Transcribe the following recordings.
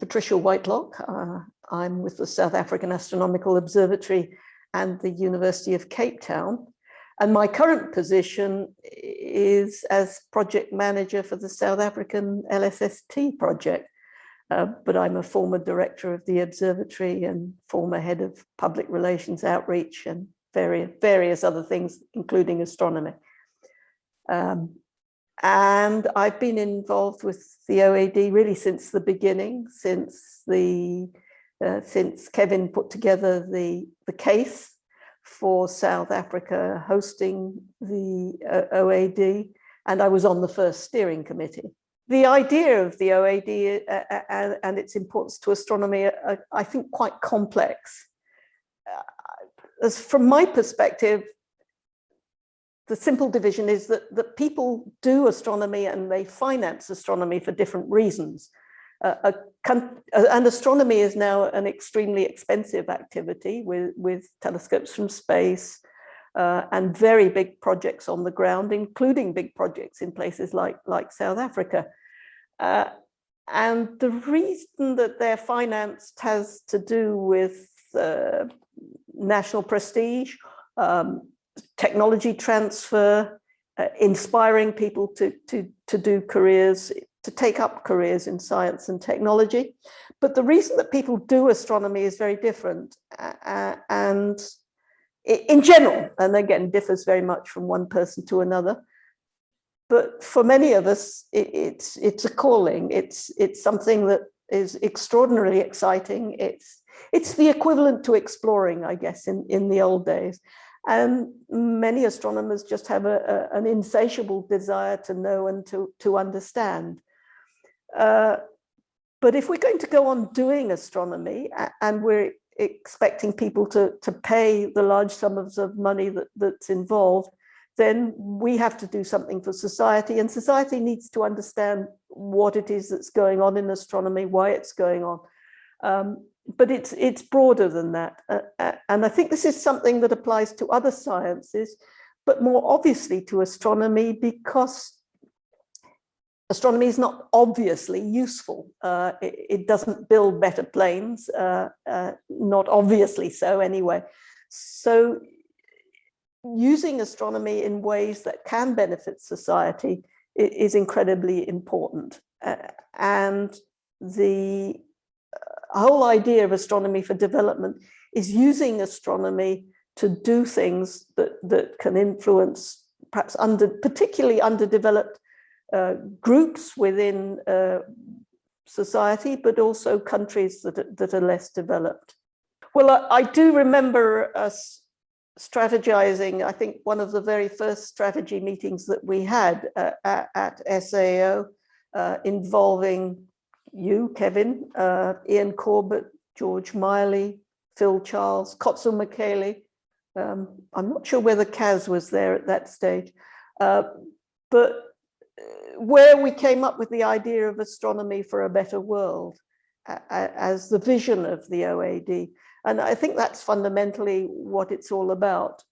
Patricia Whitelock. I'm with the South African Astronomical Observatory and the University of Cape Town. And my current position is as project manager for the South African LSST project. But I'm a former director of the observatory and former head of public relations outreach and various other things, including astronomy. And I've been involved with the OAD really since the beginning, since Kevin put together the case for South Africa hosting the OAD, and I was on the first steering committee. The idea of the OAD and its importance to astronomy are, I think, quite complex. As from my perspective, the simple division is that people do astronomy and they finance astronomy for different reasons. And astronomy is now an extremely expensive activity with telescopes from space and very big projects on the ground, including big projects in places like South Africa. And the reason that they're financed has to do with national prestige, technology transfer, inspiring people to do careers, to take up careers in science and technology. But the reason that people do astronomy is very different, and in general, and again, differs very much from one person to another. But for many of us, it's a calling. It's something that is extraordinarily exciting. It's the equivalent to exploring, I guess, in the old days. And many astronomers just have an insatiable desire to know and to understand. But if we're going to go on doing astronomy and we're expecting people to pay the large sums of money that's involved, then we have to do something for society, and society needs to understand what it is that's going on in astronomy, why it's going on. But it's broader than that. And I think this is something that applies to other sciences, but more obviously to astronomy, because astronomy is not obviously useful. It doesn't build better planes, not obviously so anyway. So using astronomy in ways that can benefit society is incredibly important. And the whole idea of astronomy for development is using astronomy to do things that can influence perhaps particularly underdeveloped groups within society, but also countries that are less developed. Well, I do remember us strategizing. I think one of the very first strategy meetings that we had at SAO involving you, Kevin, Ian Corbett, George Miley, Phil Charles, Kotsu Makele. I'm not sure whether Kaz was there at that stage, but where we came up with the idea of astronomy for a better world as the vision of the OAD. And I think that's fundamentally what it's all about,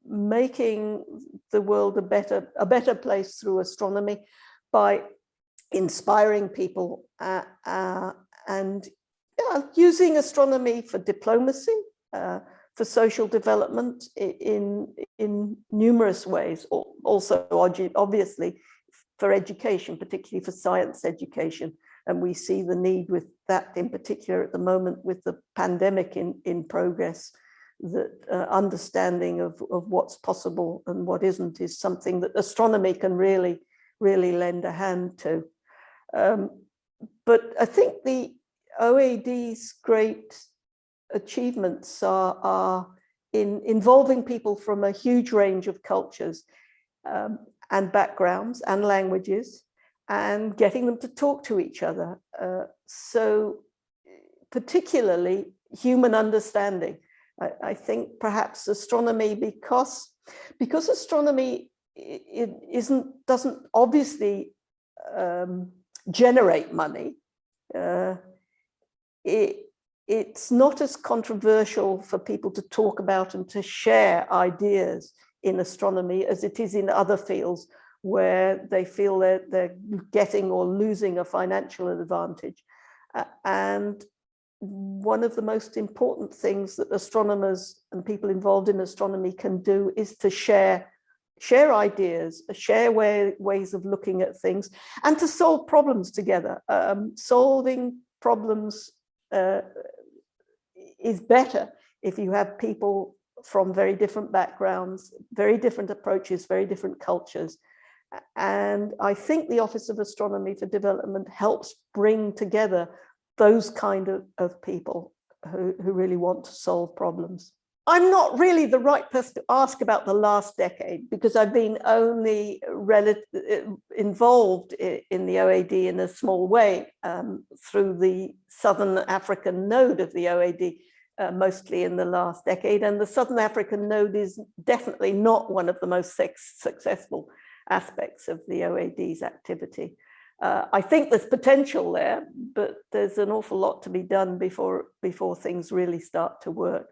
making the world a better place through astronomy by inspiring people and using astronomy for diplomacy, for social development in numerous ways, also obviously for education, particularly for science education. And we see the need with that in particular at the moment with the pandemic in progress, that understanding of what's possible and what isn't is something that astronomy can really lend a hand to. But I think the OAD's great achievements are in involving people from a huge range of cultures and backgrounds and languages, and getting them to talk to each other. So particularly human understanding. I think perhaps astronomy, because astronomy doesn't obviously generate money, it's not as controversial for people to talk about and to share ideas in astronomy as it is in other fields where they feel they're getting or losing a financial advantage. And one of the most important things that astronomers and people involved in astronomy can do is to share ideas, share ways of looking at things, and to solve problems together. Solving problems is better if you have people from very different backgrounds, very different approaches, very different cultures. And I think the Office of Astronomy for Development helps bring together those kind of people who really want to solve problems. I'm not really the right person to ask about the last decade, because I've been only involved in the OAD in a small way through the Southern African node of the OAD, mostly in the last decade. And the Southern African node is definitely not one of the most successful aspects of the OAD's activity. I think there's potential there, but there's an awful lot to be done before things really start to work.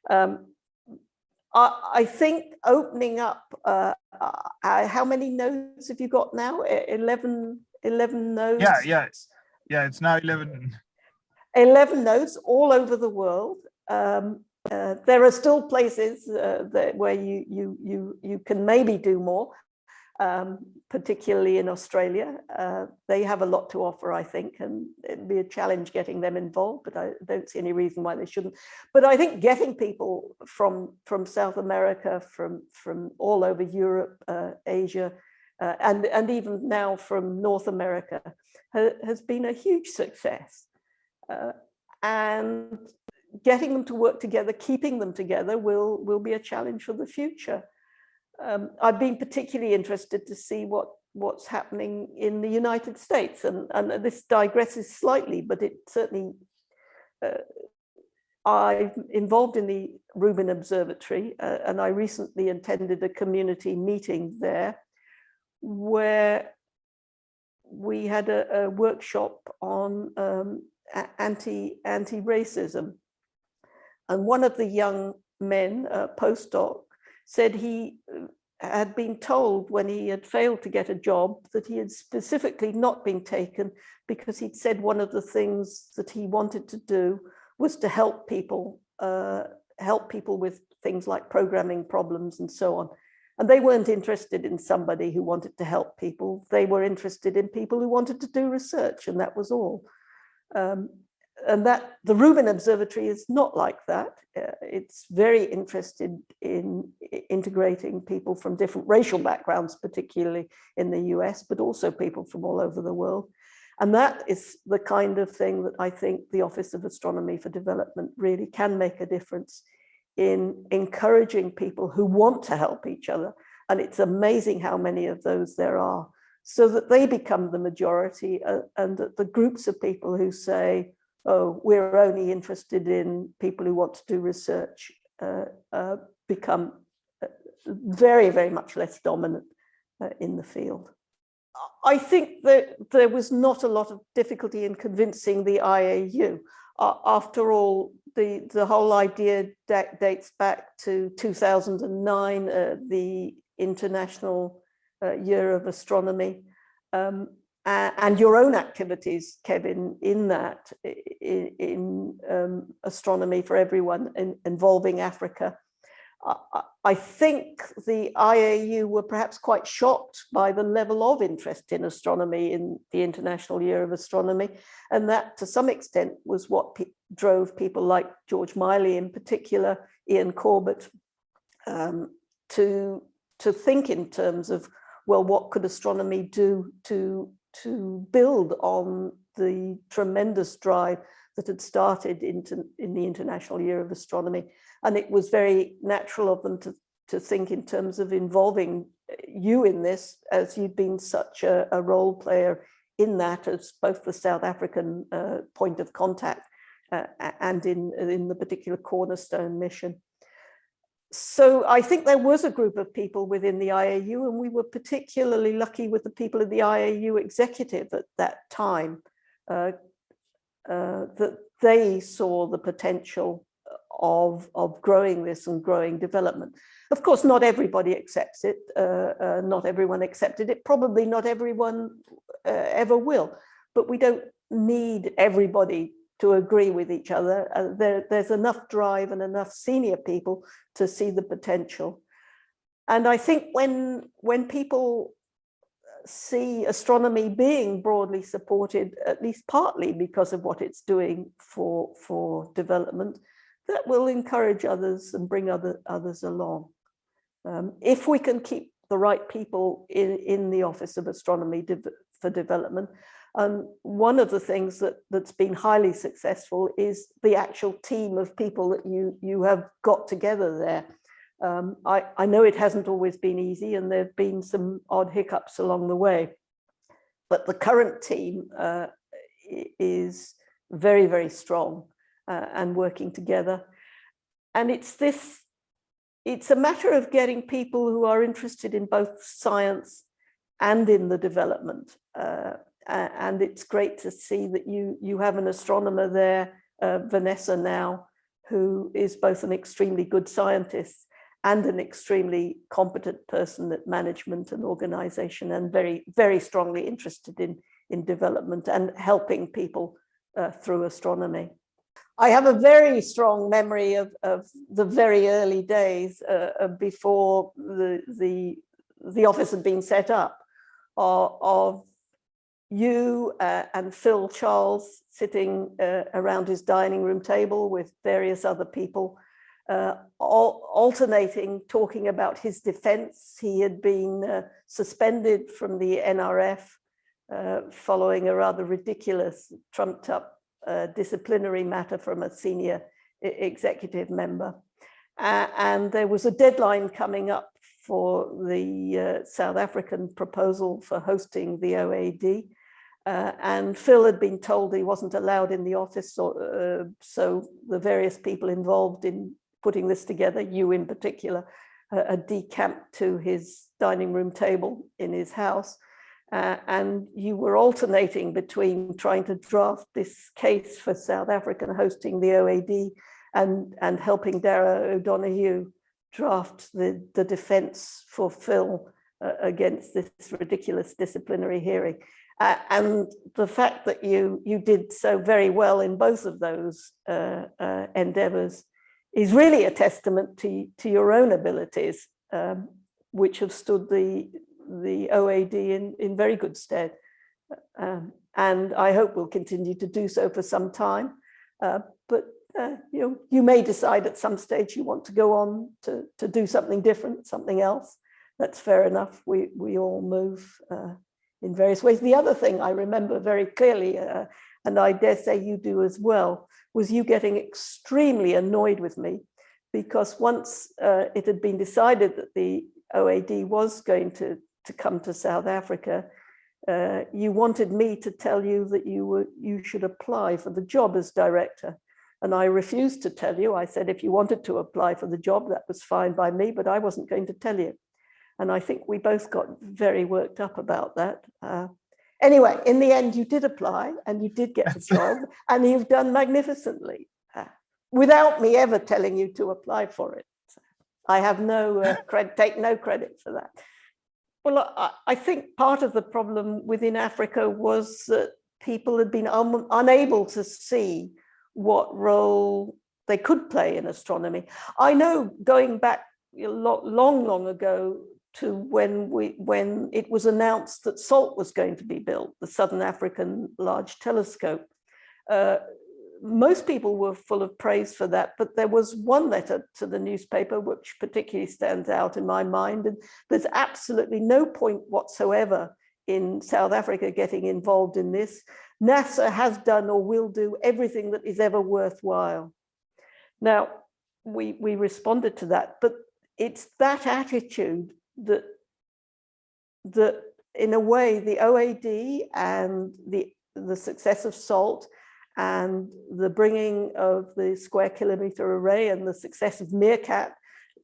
I think opening up, how many nodes have you got now? 11 nodes? Yeah, it's now 11. 11 nodes all over the world. There are still places where you can maybe do more. Particularly in Australia. They have a lot to offer, I think, and it'd be a challenge getting them involved, but I don't see any reason why they shouldn't. But I think getting people from South America, from all over Europe, Asia, and even now from North America has been a huge success. And getting them to work together, keeping them together will be a challenge for the future. I've been particularly interested to see what's happening in the United States, and this digresses slightly, but it certainly, I'm involved in the Rubin Observatory, and I recently attended a community meeting there where we had a workshop on anti-racism. And one of the young men, a postdoc, said he had been told when he had failed to get a job that he had specifically not been taken because he'd said one of the things that he wanted to do was to help people with things like programming problems and so on. And they weren't interested in somebody who wanted to help people. They were interested in people who wanted to do research, and that was all. And that the Rubin Observatory is not like that. It's very interested in integrating people from different racial backgrounds, particularly in the US, but also people from all over the world. And that is the kind of thing that I think the Office of Astronomy for Development really can make a difference in encouraging people who want to help each other. And it's amazing how many of those there are, so that they become the majority, and that the groups of people who say, oh, we're only interested in people who want to do research, become very, very much less dominant in the field. I think that there was not a lot of difficulty in convincing the IAU. After all, the whole idea dates back to 2009, the International Year of Astronomy. And your own activities, Kevin, in that, in astronomy for everyone, involving Africa. I think the IAU were perhaps quite shocked by the level of interest in astronomy in the International Year of Astronomy. And that, to some extent, was what drove people like George Miley, in particular, Ian Corbett, to think in terms of, well, what could astronomy do to build on the tremendous drive that had started in the International Year of Astronomy. And it was very natural of them to think in terms of involving you in this, as you'd been such a role player in that, as both the South African point of contact and in the particular Cornerstone mission. So I think there was a group of people within the IAU, and we were particularly lucky with the people in the IAU executive at that time, that they saw the potential of growing this and growing development. Of course, not everybody accepts it. Not everyone accepted it. Probably not everyone ever will. But we don't need everybody to agree with each other. There's enough drive and enough senior people to see the potential. And I think when people see astronomy being broadly supported, at least partly because of what it's doing for development, that will encourage others and bring others along. If we can keep the right people in the Office of Astronomy for Development, one of the things that's been highly successful is the actual team of people that you have got together there. I know it hasn't always been easy, and there have been some odd hiccups along the way, but the current team is very, very strong and working together. And it's a matter of getting people who are interested in both science and in the development. And it's great to see that you have an astronomer there, Vanessa now, who is both an extremely good scientist and an extremely competent person at management and organization, and very, very strongly interested in development and helping people through astronomy. I have a very strong memory of the very early days before the office had been set up, of you and Phil Charles sitting around his dining room table with various other people, alternating, talking about his defense. He had been suspended from the NRF following a rather ridiculous, trumped up disciplinary matter from a senior executive member. And there was a deadline coming up for the South African proposal for hosting the OAD. And Phil had been told he wasn't allowed in the office, so the various people involved in putting this together, you in particular, decamped to his dining room table in his house. And you were alternating between trying to draft this case for South Africa hosting the OAD and helping Dara O'Donoghue draft the defense for Phil against this ridiculous disciplinary hearing. And the fact that you did so very well in both of those endeavors is really a testament to your own abilities, which have stood the OAD in very good stead. And I hope we'll continue to do so for some time. But you may decide at some stage you want to go on to do something different, something else. That's fair enough. We all move in various ways. The other thing I remember very clearly, and I dare say you do as well, was you getting extremely annoyed with me, because once it had been decided that the OAD was going to come to South Africa, you wanted me to tell you that you should apply for the job as director. And I refused to tell you. I said, if you wanted to apply for the job, that was fine by me, but I wasn't going to tell you. And I think we both got very worked up about that. Anyway, in the end, you did apply and you did get the job, and you've done magnificently without me ever telling you to apply for it. So I have take no credit for that. Well, I think part of the problem within Africa was that people had been unable to see what role they could play in astronomy. I know, going back long ago to when it was announced that SALT was going to be built, the Southern African Large Telescope, most people were full of praise for that, but there was one letter to the newspaper which particularly stands out in my mind, and there's absolutely no point whatsoever in South Africa getting involved in this. NASA has done or will do everything that is ever worthwhile. Now, we responded to that, but it's that attitude that in a way the OAD and the success of SALT and the bringing of the square kilometer array and the success of Meerkat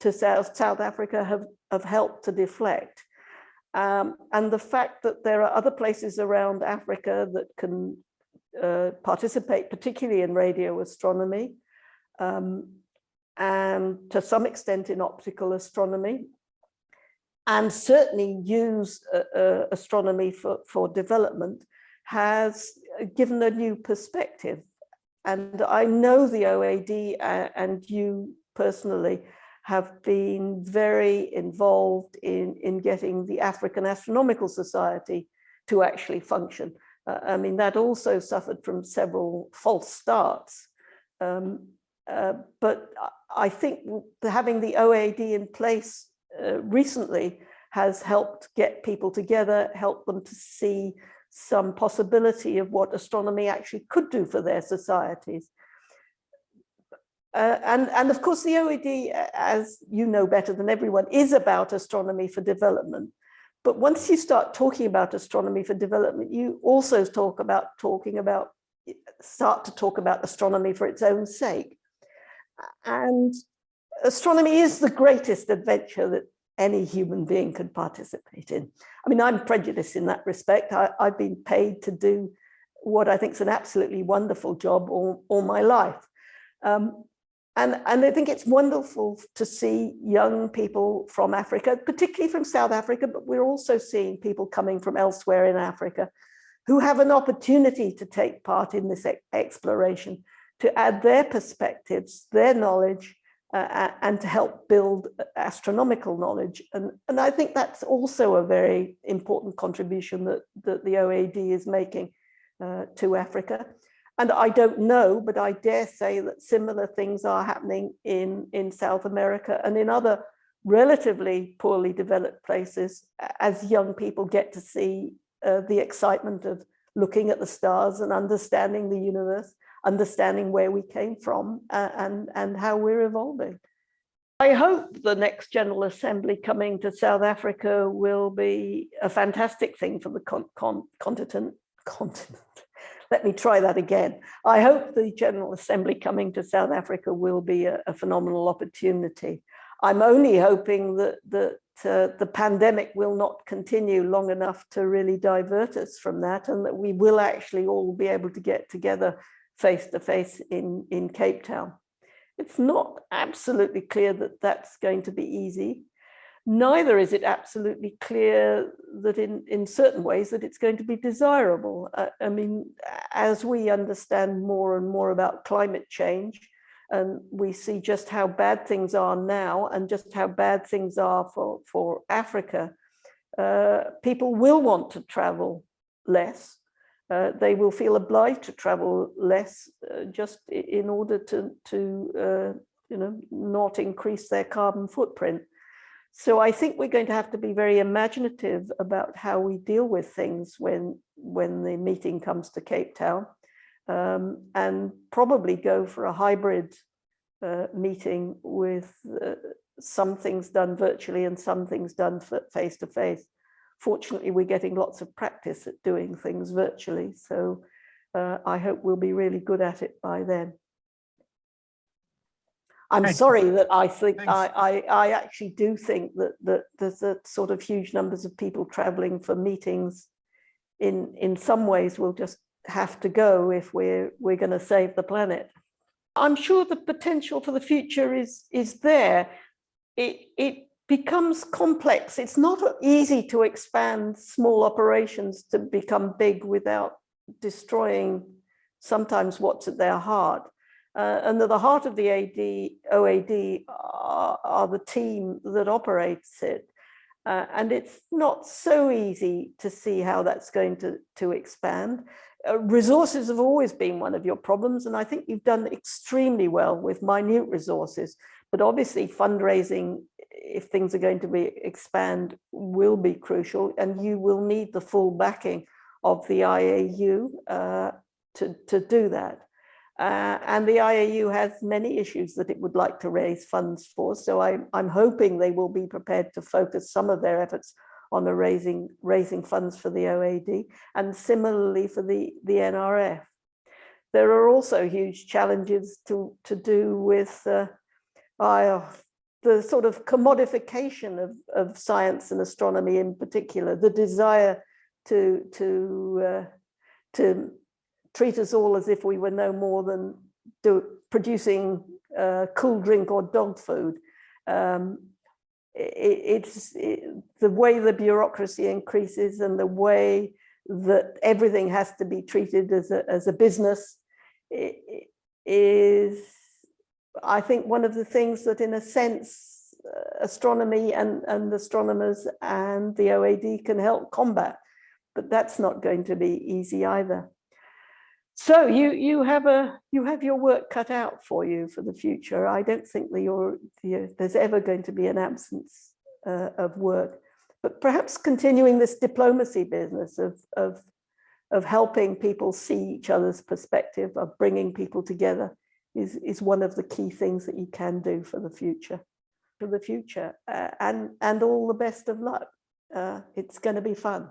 to South Africa have helped to deflect. And the fact that there are other places around Africa that can participate, particularly in radio astronomy, and to some extent in optical astronomy, and certainly use astronomy for development, has given a new perspective. And I know the OAD and you personally have been very involved in getting the African Astronomical Society to actually function. I mean, that also suffered from several false starts. But I think having the OAD in place recently has helped get people together, helped them to see some possibility of what astronomy actually could do for their societies. And of course, the OAD, as you know better than everyone, is about astronomy for development. But once you start talking about astronomy for development, you also start to talk about astronomy for its own sake. And astronomy is the greatest adventure that any human being could participate in. I mean, I'm prejudiced in that respect. I've been paid to do what I think is an absolutely wonderful job all my life. And I think it's wonderful to see young people from Africa, particularly from South Africa, but we're also seeing people coming from elsewhere in Africa who have an opportunity to take part in this exploration, to add their perspectives, their knowledge, and to help build astronomical knowledge. And I think that's also a very important contribution that the OAD is making to Africa. And I don't know, but I dare say that similar things are happening in South America and in other relatively poorly developed places as young people get to see the excitement of looking at the stars and understanding the universe, understanding where we came from and how we're evolving. I hope the next General Assembly coming to South Africa will be a fantastic thing for the continent. Let me try that again. I hope the General Assembly coming to South Africa will be a phenomenal opportunity. I'm only hoping that the pandemic will not continue long enough to really divert us from that, and that we will actually all be able to get together face to face in Cape Town. It's not absolutely clear that that's going to be easy. Neither is it absolutely clear that in certain ways that it's going to be desirable. I mean, as we understand more and more about climate change, and we see just how bad things are now and just how bad things are for Africa, people will want to travel less. They will feel obliged to travel less just in order to not increase their carbon footprint. So I think we're going to have to be very imaginative about how we deal with things when the meeting comes to Cape Town, and probably go for a hybrid meeting with some things done virtually and some things done face to face. Fortunately, we're getting lots of practice at doing things virtually, so I hope we'll be really good at it by then. I'm sorry that I think I actually do think that there's a sort of huge numbers of people traveling for meetings. In some ways, we'll just have to go if we're going to save the planet. I'm sure the potential for the future is there. It becomes complex. It's not easy to expand small operations to become big without destroying sometimes what's at their heart. And at the heart of the OAD are the team that operates it. And it's not so easy to see how that's going to expand. Resources have always been one of your problems, and I think you've done extremely well with minute resources. But obviously fundraising, if things are going to expand, will be crucial, and you will need the full backing of the IAU to do that. And the IAU has many issues that it would like to raise funds for. So I'm hoping they will be prepared to focus some of their efforts on the raising funds for the OAD, and similarly for the NRF. There are also huge challenges to do with the sort of commodification of science and astronomy in particular, the desire to treat us all as if we were no more than producing cool drink or dog food. The way the bureaucracy increases and the way that everything has to be treated as a business is, I think, one of the things that, in a sense, astronomy and astronomers and the OAD can help combat. But that's not going to be easy either. So you have your work cut out for you for the future. I don't think that there's ever going to be an absence of work, but perhaps continuing this diplomacy business of helping people see each other's perspective, of bringing people together, is one of the key things that you can do for the future. And all the best of luck. It's going to be fun.